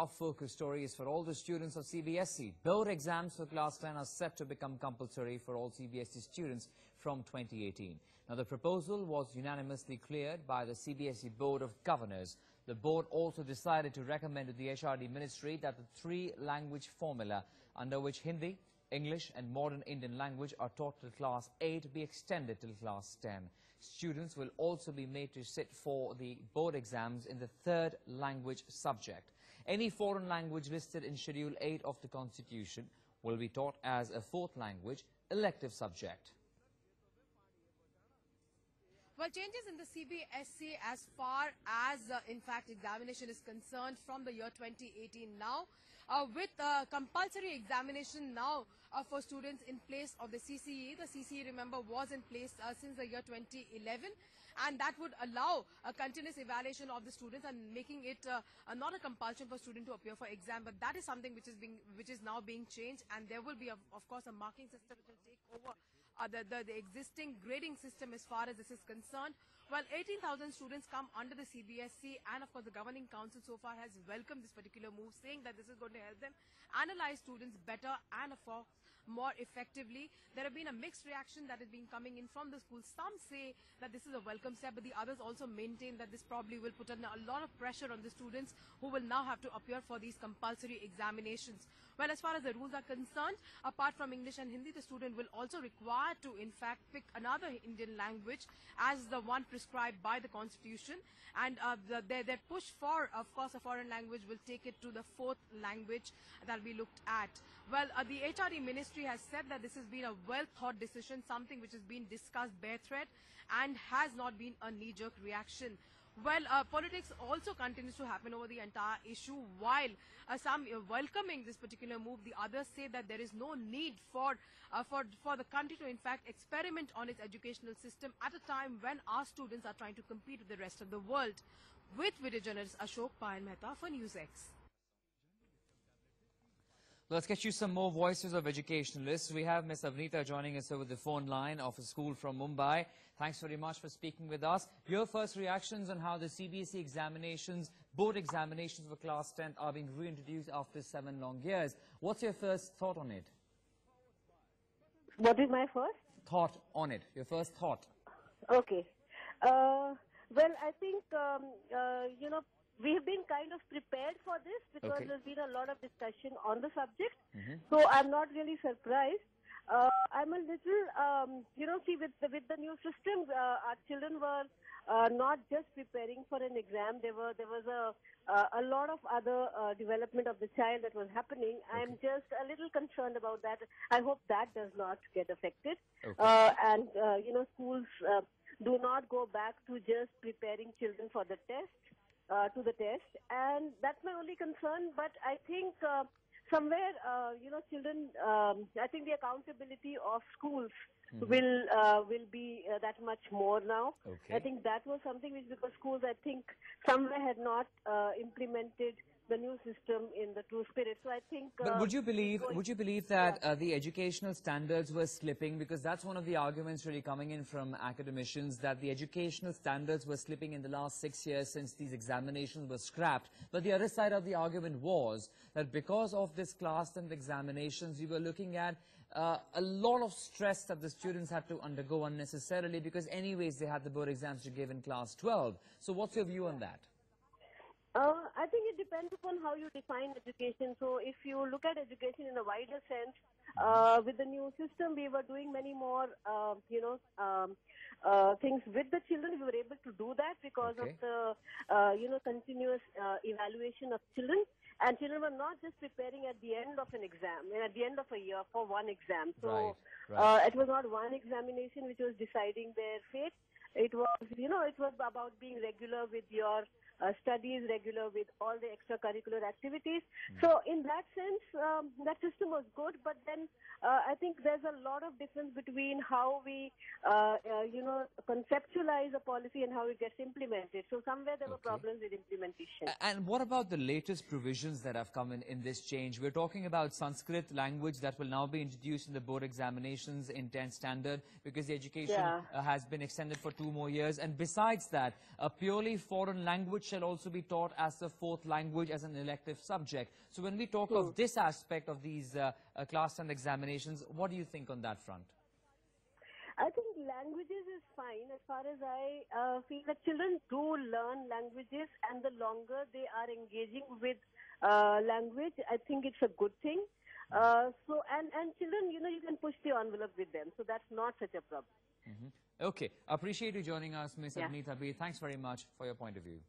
Our focus story is for all the students of CBSE. Board exams for Class 10 are set to become compulsory for all CBSE students from 2018. Now, the proposal was unanimously cleared by the CBSE Board of Governors. The board also decided to recommend to the HRD Ministry that the three-language formula under which Hindi, English and modern Indian language are taught till Class 8 be extended till Class 10. Students will also be made to sit for the board exams in the third language subject. Any foreign language listed in Schedule 8 of the Constitution will be taught as a fourth language elective subject. Well, changes in the CBSE as far as, in fact, examination is concerned from the year 2018 now, with compulsory examination now for students in place of the CCE. The CCE, remember, was in place since the year 2011. And that would allow a continuous evaluation of the students and making it not a compulsion for students to appear for exam. But that is something which is now being changed, and there will be, of course, a marking system which will take over the existing grading system as far as this is concerned. Well, 18,000 students come under the CBSE, and of course the Governing Council so far has welcomed this particular move, saying that this is going to help them analyze students better and more effectively. There have been a mixed reaction that has been coming in from the schools. Some say that this is a welcome step, but the others also maintain that this probably will put a lot of pressure on the students who will now have to appear for these compulsory examinations. Well, as far as the rules are concerned, apart from English and Hindi, the student will also require to, in fact, pick another Indian language as the one prescribed by the Constitution. And their push for, of course, a foreign language will take it to the fourth language that will be looked at. Well, the HRD Ministry has said that this has been a well-thought decision, something which has been discussed bare thread and has not been a knee-jerk reaction. Well, politics also continues to happen over the entire issue. While some welcoming this particular move, the others say that there is no need for the country to, in fact, experiment on its educational system at a time when our students are trying to compete with the rest of the world. With video journalist Ashok Payan Mehta for NewsX. Let's get you some more voices of educationalists. We have Ms. Avnita joining us over the phone line of a school from Mumbai. Thanks very much for speaking with us. Your first reactions on how the CBSE examinations, board examinations for Class 10 are being reintroduced after 7 long years. What's your first thought on it? What is my first? Thought on it. Your first thought. Okay. Well, I think, we have been kind of prepared for this because there's been a lot of discussion on the subject. So I'm not really surprised. I'm a little, see, with the new system, our children were not just preparing for an exam. There was a lot of other development of the child that was happening. I'm just a little concerned about that. I hope that does not get affected. And, schools do not go back to just preparing children for the test. To the test, and that's my only concern. But I think somewhere, children, I think the accountability of schools will be that much more now. I think that was something which, because schools, I think, somewhere had not implemented the new system in the true spirit. So I think. But would you believe that the educational standards were slipping? Because that's one of the arguments really coming in from academicians, that the educational standards were slipping in the last 6 years since these examinations were scrapped. But the other side of the argument was that because of this Class 10 examinations, you were looking at a lot of stress that the students had to undergo unnecessarily, because anyways they had the board exams to give in Class 12. So what's your view on that? I think it depends upon how you define education. So if you look at education in a wider sense, with the new system, we were doing many more, things with the children. We were able to do that because of the, continuous evaluation of children. And children were not just preparing at the end of an exam, at the end of a year for one exam. So it was not one examination which was deciding their fate. It was, it was about being regular with your studies, regular with all the extracurricular activities. So in that sense, that system was good. But then I think there's a lot of difference between how we, conceptualize a policy and how it gets implemented. So somewhere there were problems with implementation. And what about the latest provisions that have come in this change? We're talking about Sanskrit language that will now be introduced in the board examinations in 10th standard, because the education has been extended for 2 more years. And besides that, a purely foreign language shall also be taught as a fourth language, as an elective subject. So when we talk of this aspect of these class 10 examinations, what do you think on that front? I think languages is fine as far as I feel that children do learn languages, and the longer they are engaging with language, I think it's a good thing. And children, you know, you can push the envelope with them, so that's not such a problem. Okay, appreciate you joining us, Ms. Yeah. Avneet Abir. Thanks very much for your point of view.